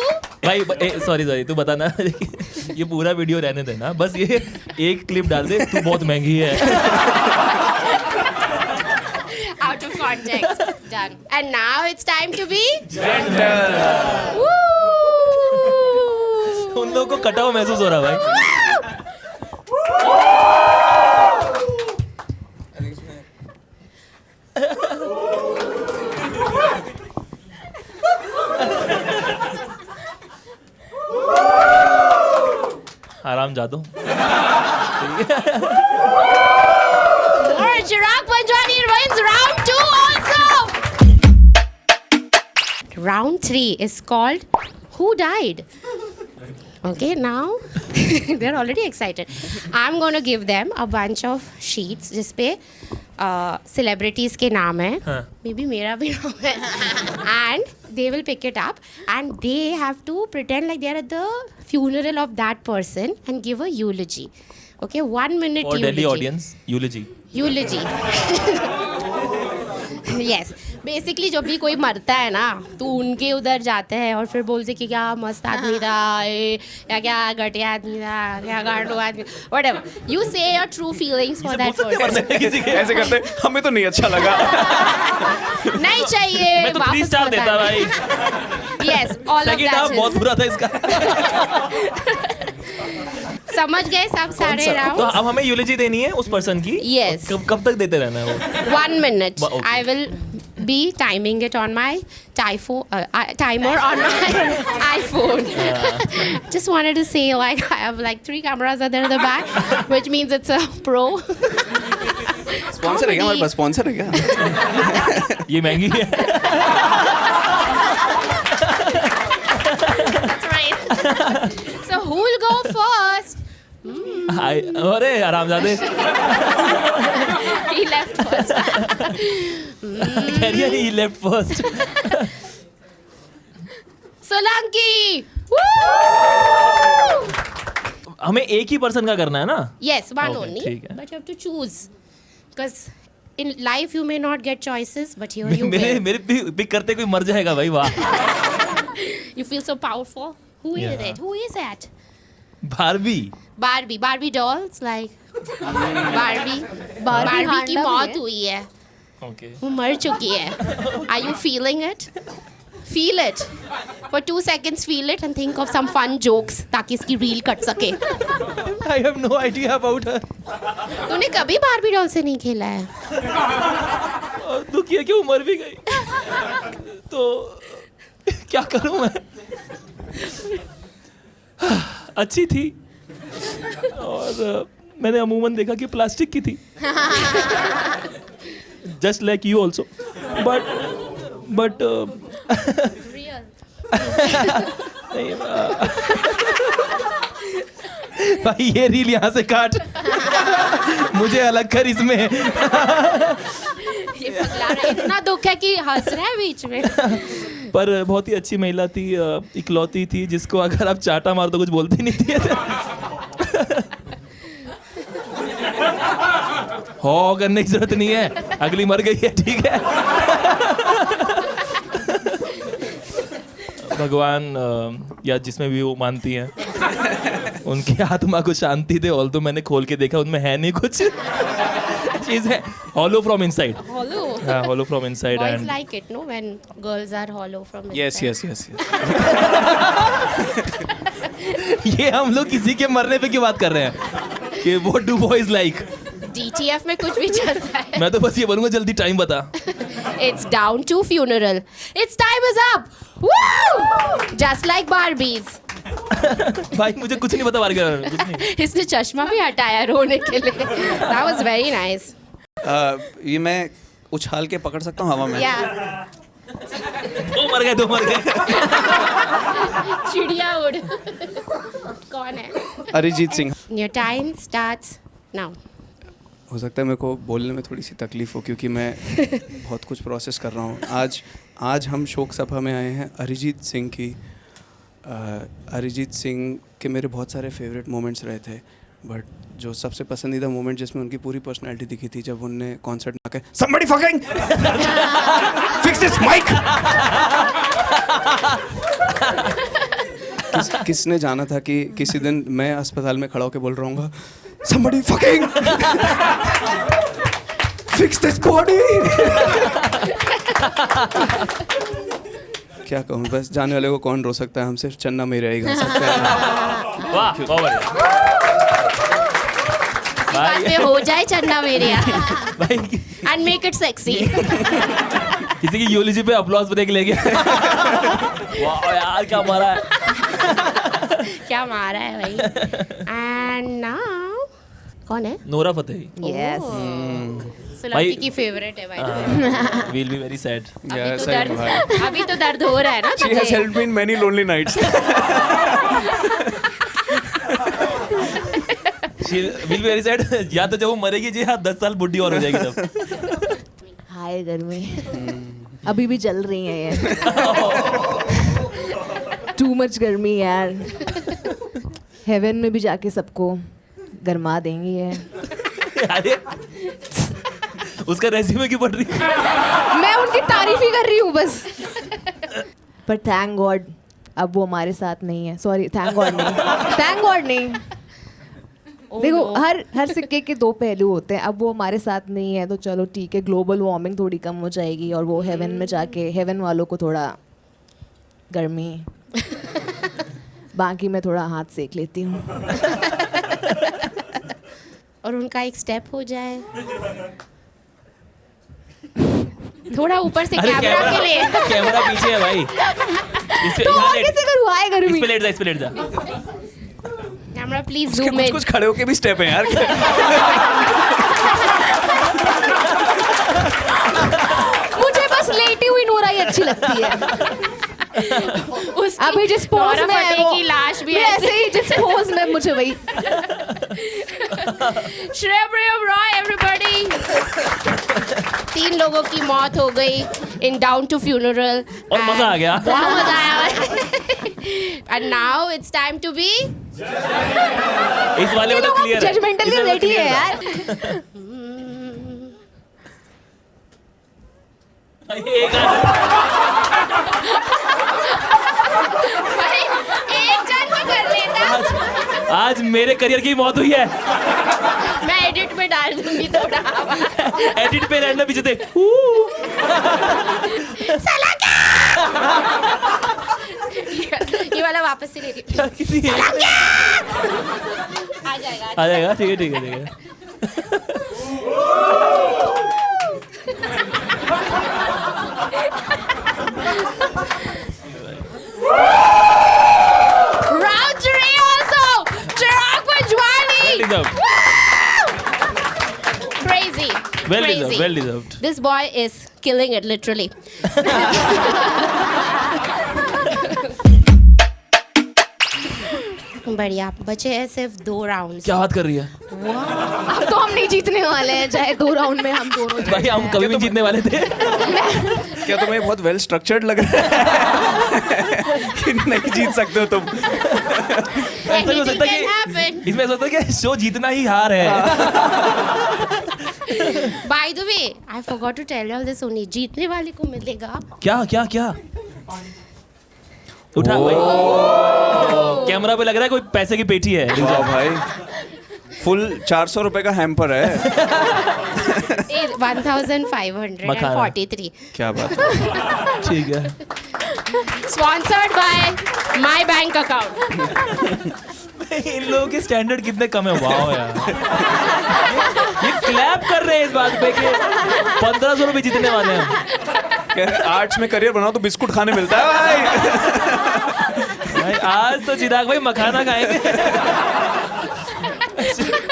भाई सॉरी तू बता ना. ये पूरा वीडियो रहने देना, बस ये एक क्लिप डाल दे. तू बहुत महंगी है. Out of context. Done. And now it's time to be. Gentle. Woo! उन लोगों को कटा हुआ महसूस हो रहा है भाई. आराम जा दो. Or Chirag Pujwani wins round 2 also. Round 3 is called Who Died? Okay, now they're already excited. I'm going to give them a bunch of sheets जिस पे celebrities के नाम है. हाँ. Maybe मेरा भी नाम है. And they will pick it up and they have to pretend like they're at the funeral of that person and give a eulogy. Okay, 1 minute For eulogy. Delhi audience, eulogy. Eulogy. Yes. Basically जब भी कोई मरता है ना, तो उनके उधर जाते हैं और फिर बोलते कि क्या मस्त आदमी था, या क्या घटिया आदमी था, क्या गांडू आदमी, whatever. You say your true feelings for that person. ऐसे करते हमें तो नहीं अच्छा लगा. नहीं चाहिए. मैं तो 3 स्टार देता भाई. Yes, all of second half that. बहुत बुरा था इसका. समझ गए सब सारे तो राउंड. अब हमें यूलोजी देनी है उस पर्सन की. Yes. कब तक देते रहना है वो? 1 minute. Okay. I will be timing it on my timer on my iPhone. Just wanted to say, like, I have like 3 cameras are there in the back, which means it's a pro. Sponsor है क्या हमारे पास? Sponsor है क्या? ये महंगी है. That's right. So who will go first? अरे आरामजादे. He left first. कह रही है he left first. Solanki. Woo! हमें एक ही पर्सन का करना है ना? Yes, one Okay, only. ठीक है. But you have to choose. Because in life you may not get choices, but here you मेरे will. मेरे पिक करते कोई मर जाएगा भाई. वाह. You feel so powerful. Who is Yeah. it? Who is that? Barbie. Barbie dolls, like Barbie की हांडा भी मौत है। हुई है. Okay. वो मर चुकी है. Are you feeling it? Feel it. For 2 seconds, feel it and think of some fun jokes ताकि इसकी reel कट सके. I have no idea about her. तूने कभी बारबी डॉल से नहीं खेला है? और दुखी है कि उम्र भी गई. तो क्या करूं मैं? अच्छी थी और मैंने अमूमन देखा कि प्लास्टिक की थी. Just like you also. But Real. नहीं, भाई ये रील यहाँ से काट. मुझे अलग कर इसमें. ये पगला रहा है. इतना दुख है कि हंस रहा है बीच में. पर बहुत ही अच्छी महिला थी, इकलौती थी जिसको अगर आप चाटा मार तो कुछ बोलती नहीं थी ऐसे. हो करने की जरूरत नहीं है, अगली मर गई है, ठीक है. भगवान या जिसमें भी वो मानती हैं उनकी आत्मा को शांति दे. ऑल तो मैंने खोल के देखा उनमें है नहीं कुछ चीज है. hollow from inside. Hollow. हाँ, hollow from inside. Boys and like it, no? When girls are hollow from inside. yes. ये हम लोग किसी के मरने पे क्यों बात कर रहे हैं कि what do boys like? DTF में कुछ भी चलता है. मैं तो बस ये बोलूंगा जल्दी टाइम बता. It's down to funeral. Its time is up. Woo! Just like Barbies. भाई मुझे कुछ नहीं पता बार कुछ नहीं. इसने चश्मा भी हटाया रोने के लिए. That was very nice. ये मैं उछाल के पकड़ सकता हूँ हवा में. Yeah. दो मर गए. चिड़िया उड़. कौन है? Arijit Singh. Your time starts now. हो सकता है मेरे को बोलने में थोड़ी सी तकलीफ हो क्योंकि मैं बहुत कुछ प्रोसेस कर रहा हूँ. आज हम शोक सभा में आए हैं अरिजीत सिंह की. अरिजीत सिंह के मेरे बहुत सारे फेवरेट मोमेंट्स रहे थे, बट जो सबसे पसंदीदा मोमेंट जिसमें उनकी पूरी पर्सनैलिटी दिखी थी जब उनने कॉन्सर्ट में आके somebody fucking fix this mic. किसने जाना था कि किसी दिन मैं अस्पताल में खड़ा होकर बोल रहा हूँ somebody fucking fix this body. क्या कहूँ, बस जाने वाले को कौन रो सकता है, हम सिर्फ चन्ना मेरे ही गा सकते हैं. वाह बहुत बढ़िया. बात पे हो जाए चन्ना मेरे यहाँ. भाई And make it sexy. किसी की यूलोजी पे अपलॉज ब्रेक ले गया. वाह यार क्या मारा है. क्या मारा है भाई. And now कौन है? Nora Fatehi. Yes. So, लड़की की फेवरेट है भाई. We'll be very sad. अभी तो दर्द हो रहा है ना She has तुझे. helped me in many lonely nights. We'll be very sad. या तो जब वो मरेगी जी, हाँ 10 साल बुढ़ी और हो जाएगी तब. हाय गर्मी. अभी भी जल रही है ये. टू मच गर्मी यार. हेवन में भी जाके सबको गरमा देंगी ये. अरे उसका रेज्यूमे क्यों पढ़ रही है? मैं उनकी तारीफ ही कर रही हूँ बस. पर थैंक गॉड अब वो हमारे साथ नहीं है. सॉरी, थैंक गॉड नहीं. देखो हर सिक्के के दो पहलू होते हैं. अब वो हमारे साथ नहीं है तो चलो ठीक है, ग्लोबल वार्मिंग थोड़ी कम हो जाएगी और वो हेवन में जाके हेवन वालों को थोड़ा गर्मी, बाकी मैं थोड़ा हाथ सेक लेती हूँ. और उनका एक स्टेप हो जाए थोड़ा ऊपर से कैमरा के लिए. कैमरा पीछे है भाई. इस पे तो यहाँ आगे लेट- से करूँ, हाय गर्मी. इस पे लेट जा. कैमरा प्लीज उसके जूम इन. कुछ खड़े होके भी स्टेप हैं यार. मुझे बस लेटी हुई नोरा ही अच्छी लगती है. अभी जिस पोज में है वो की लाश भी ऐसे ही, जिस पोज में मुझे वही. श्रेया रॉय एवरीबॉडी. 3 लोगों की मौत हो गई इन डाउन टू फ्यूनरल. और मजा आ गया. बहुत मजा आया. And now it's time to be. इस वाले में तो क्लियर है. जजमेंटली रेडी है यार. भाई एक जन तो कर लेता. आज मेरे करियर की मौत हुई है. मैं एडिट में डाल दूंगी थोड़ा. एडिट पे रहना पीछे थे. साला क्या वापस से लेती हूँ। किसी आ जाएगा। आ जाएगा, ठीक है ठीक है ठीक है। Round 3 also. Chirag Panjwani. Well deserved. Crazy. Well Crazy. deserved. Well deserved. This boy is killing it literally. बढ़िया, बचे हैं सिर्फ 2 राउंड्स। क्या बात कर रही है अब तो हम नहीं जीतने वाले हैं, चाहे 2 राउंड में हम दोनों भाई? हम कभी भी जीतने वाले थे। क्या तुम्हें बहुत वेल स्ट्रक्चर्ड लग रहा है कि नहीं जीत सकते हो तुम? ऐसा भी हो सकता है कि इसमें ऐसा होता है कि शो जीतना ही हार है। By the way, I forgot to tell you all this only. जीतने वाले को मिलेगा। क्या क्या क्या? उठा भाई, कैमरा पे लग रहा है कोई पैसे की पेटी है। वाह भाई, फुल 400 रुपए का हैम्पर है। 1543। क्या बात है। ठीक है। Sponsored by my bank account. इन लोगों के स्टैंडर्ड कितने कम है। वाह यार, ये क्लैप कर रहे हैं इस बात पे कि 1500 रुपए जीतने वाले हैं। आर्ट्स में करियर बनाओ तो बिस्कुट खाने मिलता है भाई आज तो चिराग भाई मखाना खाएंगे।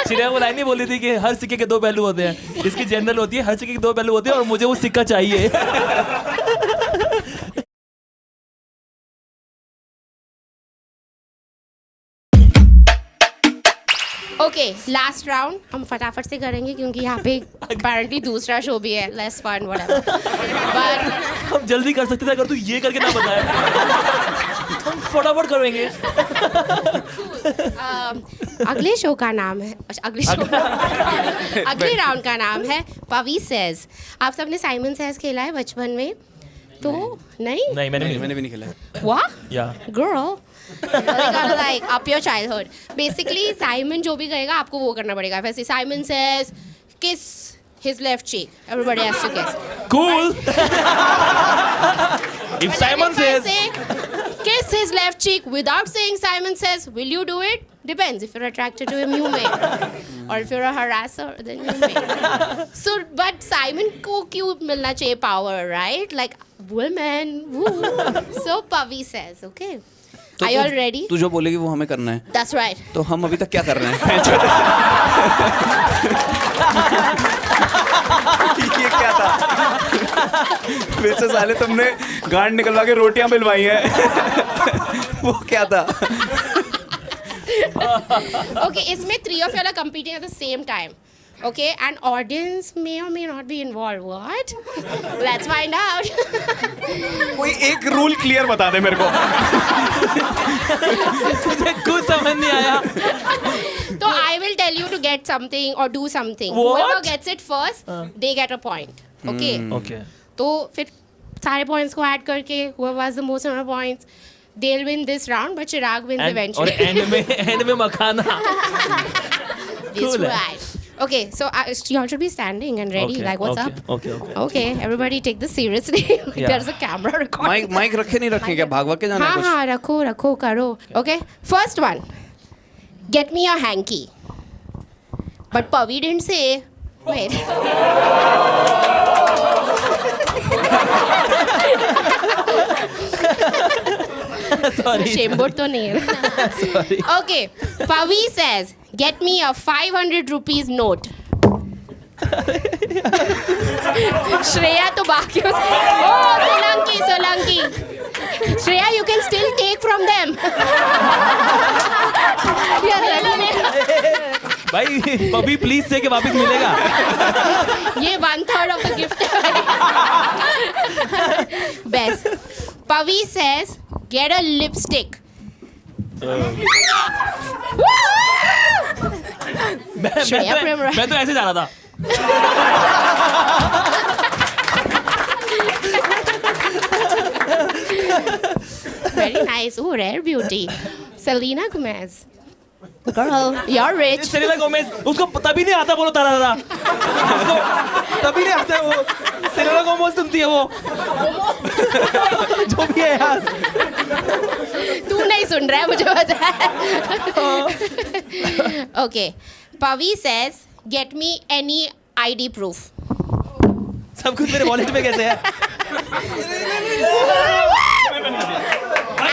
चिराग वो लाइन नहीं बोली थी कि हर सिक्के के 2 पहलू होते हैं। इसकी जनरल होती है हर सिक्के के 2 पहलू होते हैं और मुझे वो सिक्का चाहिए। ओके, लास्ट राउंड हम फटाफट से करेंगे क्योंकि यहाँ पे apparently दूसरा शो भी है। Let's fun whatever. बट हम जल्दी कर सकते थे अगर तू ये करके ना बताया। हम फटाफट करेंगे। अगले शो का नाम है अगले राउंड का नाम है पवी सेज। आप सबने साइमन सेज खेला है बचपन में? तो नहीं मैंने भी नहीं खेला। वाह या girl, you're gonna like up your childhood. Basically, Simon जो भी कहेगा आपको वो करना पड़ेगा। वैसे Simon says kiss his left cheek. Everybody has to kiss. cool. If And Simon then if I says say, kiss his left cheek without saying Simon says, will you do it? Depends. If you're attracted to him, you may. Or if you're a harasser, then you may. So, but Simon को क्यों मिलना चाहिए power, right? Like women. Woo. So Pavi says, okay. Are you all ready? तू जो बोलेगी वो हमें करना है। That's right. तो हम अभी तक क्या कर रहे हैं? ये क्या था? वैसे साले तुमने गांड निकलवा के रोटियां मिलवाई हैं। वो क्या था? Okay, इसमें 3 of you are competing at the same time. Okay, and audience may or may not be involved. What? Let's find out. कोई एक रूल क्लियर बता दे मेरे को। मुझे कुछ समझ नहीं आया। So I will tell you to get something or do something. What? Whoever gets it first, they get a point. Okay. Okay. तो फिर सारे points को add करके whoever has the most amount of points, they'll win this round. But Chirag wins और eventually. And में मखाना। That's cool है। right. Okay, so you all should be standing and ready. Okay, Like, what's okay, up? Okay. Okay, everybody take this seriously. Yeah. There's a camera recording. Mike रखे नहीं रखे क्या? भाग के जाना है हाँ कुछ? हाँ रखो करो. Okay, first one. Get me a hanky. But Pavi didn't say. Wait. Sorry. Shame board तो नहीं है. Sorry. Okay, Pavi says, get me a 500 rupees note. Shreya तो बाकी oh Solanki. Shreya, you can still take from them. भाई पबी please से कि वापस मिलेगा। ये 1/3 of the gift है. Best. Pavi says, get a lipstick. मैं तो ऐसे जा रहा था। Very nice. Oh, rare beauty. Selena Gomez. Girl, you're rich. Selena Gomez उसको तभी नहीं आता बोलो तारा तारा। उसको तभी नहीं आता है वो। सेलेना गोमेज सुनती है वो। जो भी है यार। तू नहीं सुन रहा है, मुझे पता है. Okay. Pavi says, get me any ID proof. सब कुछ मेरे वॉलेट में कैसे है?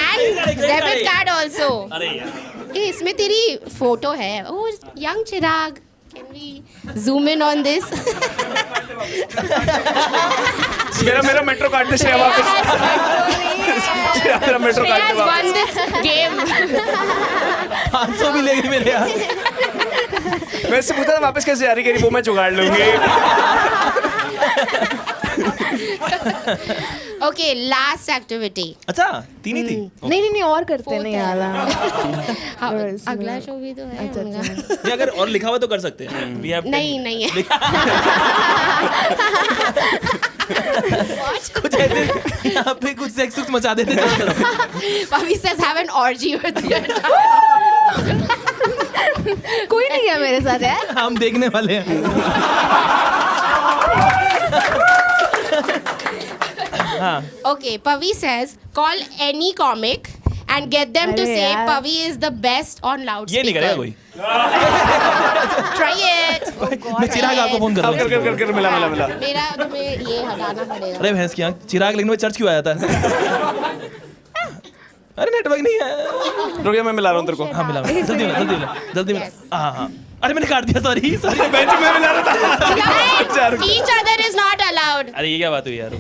And debit card also. अरे यार. इसमें तेरी फोटो है. Oh, young Chirag. Can we zoom in on this? मेरा मेट्रो कार्ड दे श्रेया वापस. मेरा मेट्रो कार्ड दे Shreya's won वापस. this game. 500 भी लेगी मेरे यार. मैं इससे पूछा था वापस कैसे जारी करी, वो मैं जुगाड़ लूंगी. Okay, last activity. अच्छा 3 ही थी. नहीं और करते नहीं यार. अगला शो भी तो है अच्छा, उनका. नहीं अगर और लिखा हुआ तो कर सकते हैं. We have नहीं है. कुछ ऐसे यहाँ पे कुछ सेक्स मचा देते थे. Pavi says have an orgy with you. कोई नहीं है मेरे साथ यार. हम देखने वाले हैं. हाँ. Okay, Pavi says call any comic and get them to अरे say यार. Pavi is the best on ये loudspeaker. नहीं करेगा कोई. Try it. मैं चिराग आपको फोन कर रहा हूँ. कर मिला. मेरा तुम्हें ये हटाना पड़ेगा. अरे भैंस की आँख. चिराग लेकिन मैं चर्च क्यों आया था? अरे नेटवर्क नहीं है. रुक जा, मैं मिला रहा हूँ तेरे को. हाँ मिला. जल्दी मिला. हाँ. अरे मैंने काट दिया. सॉरी. बेंच में मिला रहा था. Each other is not allowed. अरे ये क्या बात हुई यार.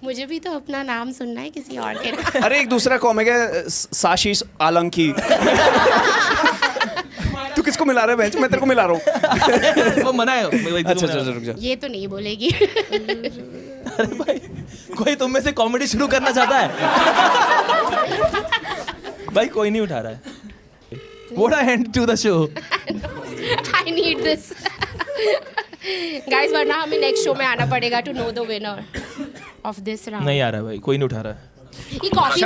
मुझे भी तो अपना नाम सुनना है किसी और के नाम. अरे एक दूसरा कॉमिक है साशीष आलंकी. तू किसको मिला रहा है बेंच? मैं तेरे को मिला रहा हूँ. वो मना है. अच्छा रुक जा. ये तो नहीं बोलेगी. अरे भाई कोई तुम में से कॉमेडी शुरू करना चाहता है? भाई कोई नहीं उठा रहा है. What a end to the show. I need this. Guys, वरना हमें नेक्स्ट शो में आना पड़ेगा to know the winner of this round. नहीं आ रहा भाई. कोई नहीं उठा रहा है. ये कॉफी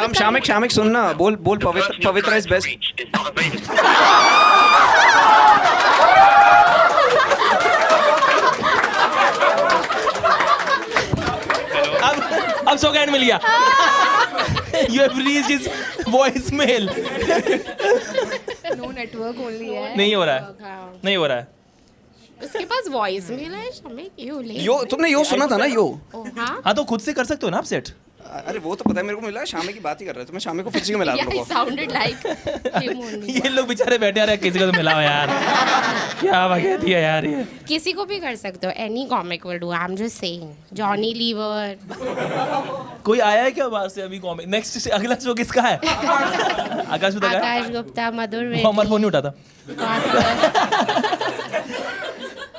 शामिक सुनना. बोल पवित्र इज बेस्ट. अब सौगैंड मिल गया. You have reached his voicemail. No network only है. नहीं हो रहा है. नहीं हो रहा है. उसके पास वॉइस मेल है. शामिक यू ले. यो तुमने यो सुना था ना यो. हाँ. हाँ तो खुद से कर सकते हो ना आप सेट. अरे वो तो पता है मेरे को मिला. शामी की बात ही कर रहा था. मैं शामी को फिर से मिला Yeah, दूंगा. it sounded like him only. ये लोग बेचारे बैठे आ रहे हैं. किसी को तो मिला हो यार. क्या बकैती है यार ये. किसी को भी कर सकते हो. Any comic will do. I'm just saying. Johnny Lever. कोई आया है क्या बाहर से अभी कॉमिक? नेक्स्ट अगला शो किसका है? आकाश बता. आकाश गुप्ता, मधुर वो हमारा फोन नहीं उठाता. Kaushal.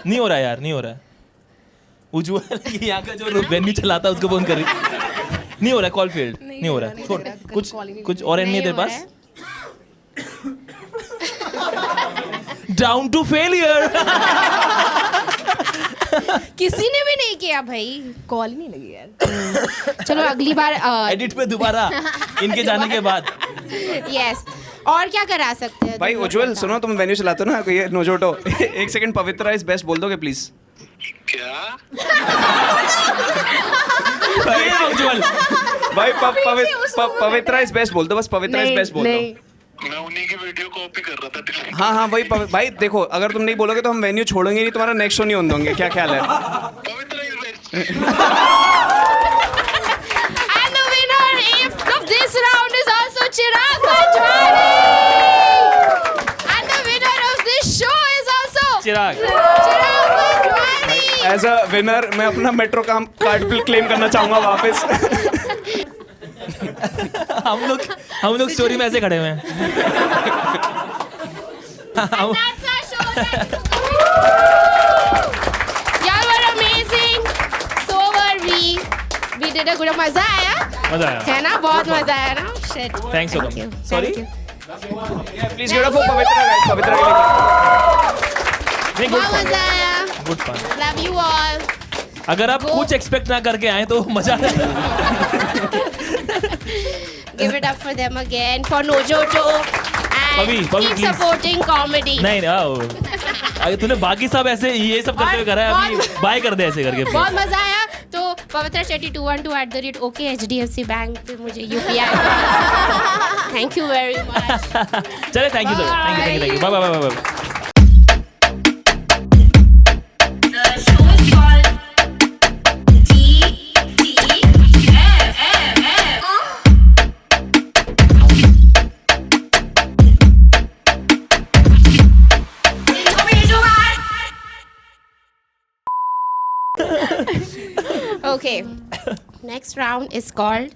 नहीं हो रहा यार. नहीं हो रहा है. उज्जवल यहाँ का जो वेन्यू चलाता है उसको फोन कर रही. नहीं हो रहा है. Call failed. नहीं हो रहा है. छोड़. कुछ और एंड नहीं है तेरे पास. Down to failure. किसी ने भी नहीं किया भाई. कॉल नहीं लगी यार. चलो अगली बार. एडिट पे दोबारा इनके जाने के बाद. यस. और क्या करा सकते हैं? भाई उज्जवल सुनो, तुम वेन्यू चलाते हो ना. ये नोजोटो. एक सेकंड. पवित्र इज बेस्ट बोल दोगे प्लीज? क्या? उज्जवल भाई पवित्र इज बेस्ट बोल दो बस. पवित्र इज बेस्ट बोल दो. मैं उन्हीं की वीडियो कॉपी कर रहा था. हाँ भाई देखो, अगर तुम नहीं बोलोगे तो हम वेन्यू छोड़ेंगे नहीं. तुम्हारा नेक्स्ट शो नहीं होने देंगे. क्या ख्याल है? पवित्र is best. And the winner of this round is also Chirag Manjwani. And the winner of this show is also Chirag. Chirag Manjwani. As a winner मैं अपना मेट्रो कार्ड क्लेम करना चाहूंगा वापस. हम लोग स्टोरी में ऐसे खड़े हुए हैं. That's our show. Y'all were amazing. So were we. We did a good. मजा आया? मजा आया. है ना? बहुत मजा आया ना? Shit. Thanks so much. Sorry? Please give up for Pavitra guys. Pavitra के लिए नहीं. गुड बहुत फन. मजा आया. Good fun. Love you all. अगर आप कुछ एक्सपेक्ट ना करके आए तो मजा आए. Give it up for them again for Nojoto and Pavi, keep please. supporting comedy. नहीं अगर तूने बाकी सब ऐसे ये सब करते हुए करा है. अभी बाय कर दे ऐसे करके. बहुत मजा आया. तो पवित्रा शेट्टी 212@OKHDFC बैंक पे मुझे UPI thank you very much. चले thank you sir thank you bye bye bye bye. The show is called Okay, next round is called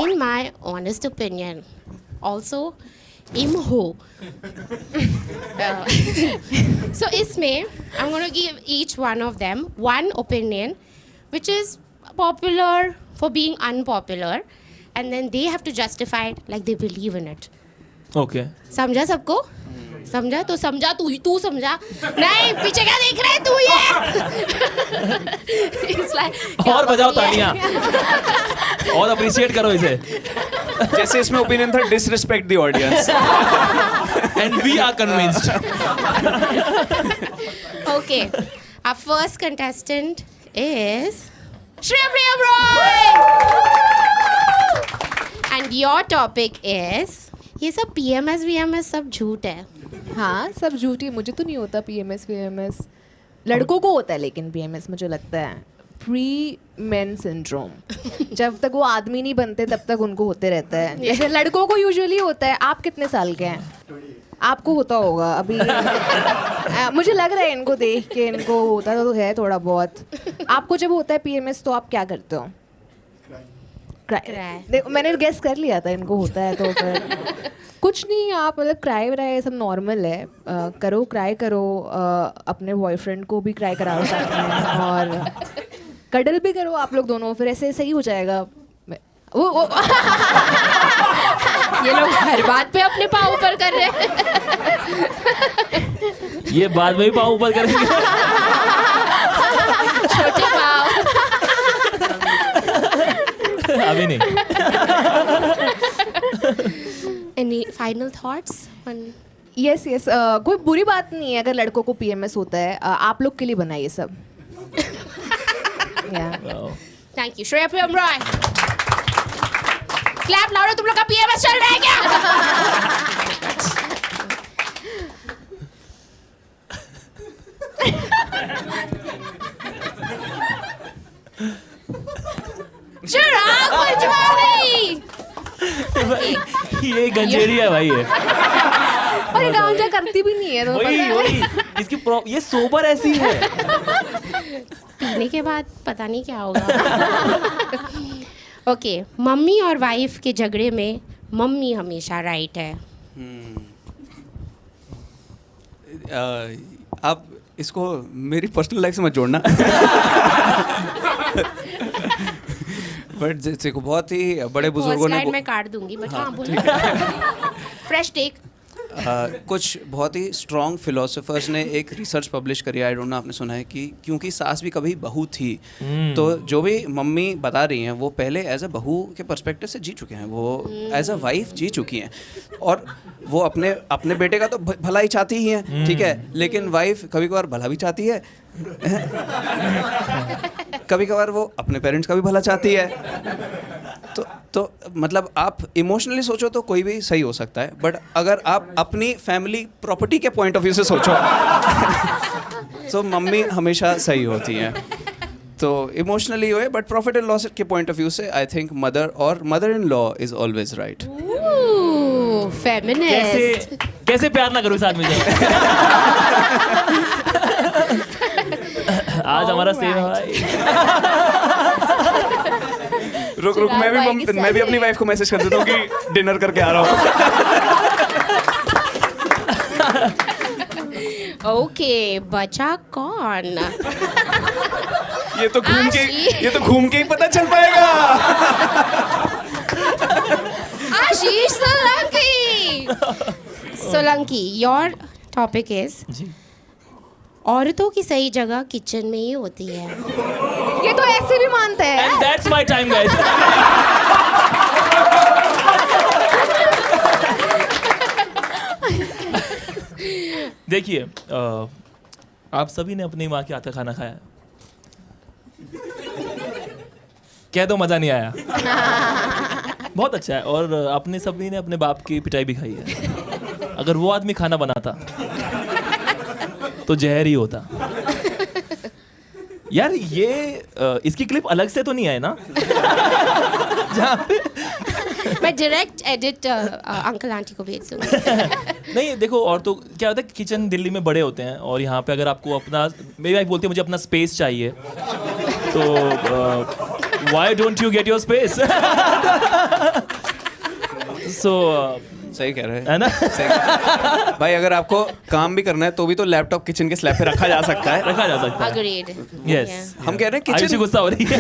In My Honest Opinion. Also, IMHO. So, इसमें I'm going to give each one of them one opinion which is popular for being unpopular, and then they have to justify it like they believe in it. Okay समझा सबको? समझा तो समझा तू समझा नहीं पीछे क्या देख रहा है तू ये It's like, और बजाओ तालियां और अप्रिशिएट करो इसे जैसे इसमें ओपिनियन था disrespect the audience and we are convinced. Okay, our first contestant is Shreya Priyam Roy, and your topic is ये सब PMS VMS सब झूठ है. हाँ सब झूठी. मुझे तो नहीं होता PMS VMS. लड़कों को होता है लेकिन PMS मुझे लगता है प्री मेन सिंड्रोम. जब तक वो आदमी नहीं बनते तब तक उनको होते रहता है. जैसे लड़कों को यूजुअली होता है. आप कितने साल के हैं? आपको होता होगा अभी. मुझे लग रहा है इनको देख के इनको होता तो है थोड़ा बहुत. आपको जब होता है PMS तो आप क्या करते हो? Cry. देखो मैंने गेस कर लिया था इनको होता है तो फिर कुछ नहीं. आप मतलब क्राई व्राई सब नॉर्मल है. करो क्राई करो. अपने बॉयफ्रेंड को भी क्राई करा सकते हैं और कडल भी करो आप लोग दोनों. फिर ऐसे सही हो जाएगा. वो ये लोग हर बात पे अपने पाँव ऊपर कर रहे हैं. ये बाद में भी पाँव ऊपर करेंगे. छोटे पाँव. अभी नहीं. Any final thoughts on yes yes. कोई बुरी बात नहीं है अगर लड़कों को PMS होता है. आप लोग के लिए बना ये सब. Thank you, Shreya Priyam Roy. Clap louder. तुम लोग का PMS चल रहा है क्या? चिराग पंचवानी. ये गंजेरी है भाई. ये और ये गांजा करती भी नहीं है तो वही इसकी ये सोबर ऐसी है. पीने के बाद पता नहीं क्या होगा. ओके, मम्मी और वाइफ के झगड़े में मम्मी हमेशा राइट है. आप इसको मेरी पर्सनल लाइफ से मत जोड़ना. बट जैसे को बहुत ही बड़े बुजुर्गों ने स्लाइड में काट दूंगी बट हाँ बोलो. Fresh take. कुछ बहुत ही स्ट्रॉन्ग फिलोसोफर्स ने एक रिसर्च पब्लिश करी. आई डोंट नो आपने सुना है कि क्योंकि सास भी कभी बहू थी. तो जो भी मम्मी बता रही हैं वो पहले एज अ बहू के पर्सपेक्टिव से जी चुके हैं. वो एज अ वाइफ जी चुकी हैं और वो अपने बेटे का तो भला ही चाहती ही हैं. ठीक है, लेकिन वाइफ कभी कभार भला भी चाहती है. कभी कभार वो अपने पेरेंट्स का भी भला चाहती है. तो मतलब आप इमोशनली सोचो तो कोई भी सही हो सकता है. बट अगर आप अपनी फैमिली प्रॉपर्टी के पॉइंट ऑफ व्यू से सोचो तो मम्मी हमेशा सही होती हैं. तो इमोशनली हुए बट प्रॉफिट एंड लॉस के पॉइंट ऑफ व्यू से I think mother in law is always right. Feminist. कैसे प्यार ना करूं इस आदमी से. आज हमारा सेम भाई. रुक मैं भी अपनी वाइफ को मैसेज कर देता हूँ कि डिनर करके आ रहा हूँ. ओके, बचा कौन? ये तो घूम के ही पता चल पाएगा. Ashish Solanki. Solanki, your topic is औरतों की सही जगह किचन में ही होती है. ये तो ऐसे भी मानते हैं. And that's my time, guys. देखिए, आप सभी ने अपनी माँ के हाथ का खाना खाया. कह दो मजा नहीं आया। बहुत अच्छा है। और अपने सभी ने अपने बाप की पिटाई भी खाई है। अगर वो आदमी खाना बनाता तो जहर ही होता। यार ये इसकी क्लिप अलग से तो नहीं आए ना? जहाँ पे मैं डायरेक्ट एडिट अंकल आंटी को भेज दूंगी। नहीं देखो, और तो क्या होता है, किचन दिल्ली में बड़े होते हैं और यहाँ पे अगर आपको अपना, मेरी वाइफ बोलती है मुझे अपना स्पेस चाहिए, तो why don't you get your space? So सही कह रहे हैं, है ना? भाई अगर आपको काम भी करना है तो भी तो लैपटॉप किचन के स्लैब पे रखा जा सकता है। रखा जा सकता है। Agreed. यस। Yeah. हम कह रहे हैं आयुषी किचन, गुस्सा हो रही है।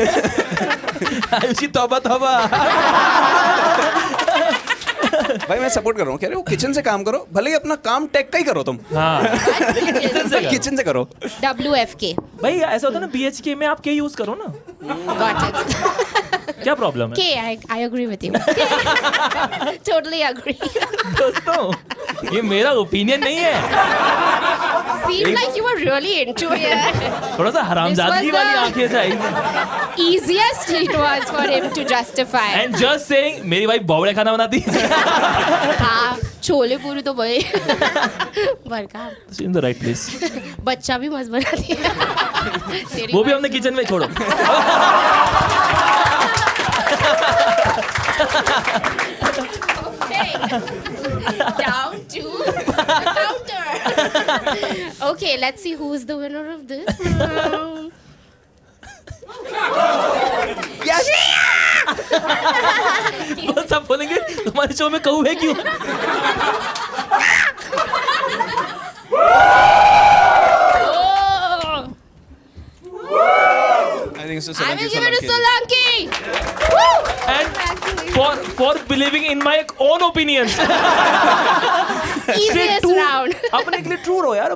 आयुषी तौबा तौबा। भाई मैं सपोर्ट कर रहा हूँ, कह रहे हो किचन से काम करो, भले ही अपना काम टेक का ही करो तुम, हाँ, लेकिन किचन से किचन से करो। WFK. भाई ऐसा होता है ना, BHK में आप के यूज करो ना, Got it. क्या प्रॉब्लम है? K, I agree with you. Totally agree. दोस्तों ये मेरा ओपिनियन नहीं है, Seemed like you were really into it. थोड़ा सा हरामजादगी This was वाली the- आंखें से आई। Easiest it was for him to justify. And just saying मेरी वाइफ बॉबड़े खाना बनाती है। हाँ, छोले पूरी तो भाई बरका इन द राइट प्लेस। बच्चा भी मस्त बनाती है। तेरी वो भी हमने किचन में छोड़ो। Okay. Down to the counter. Okay, let's see who's the winner of this round. वो सब बोलेंगे तुम्हारे शो में कहूँ है क्यों? Oh, I think so, I will give it to Solanki. Solanki. Woo! And for believing in my own opinions. Easiest round. अपने के लिए ट्रू रहो यार।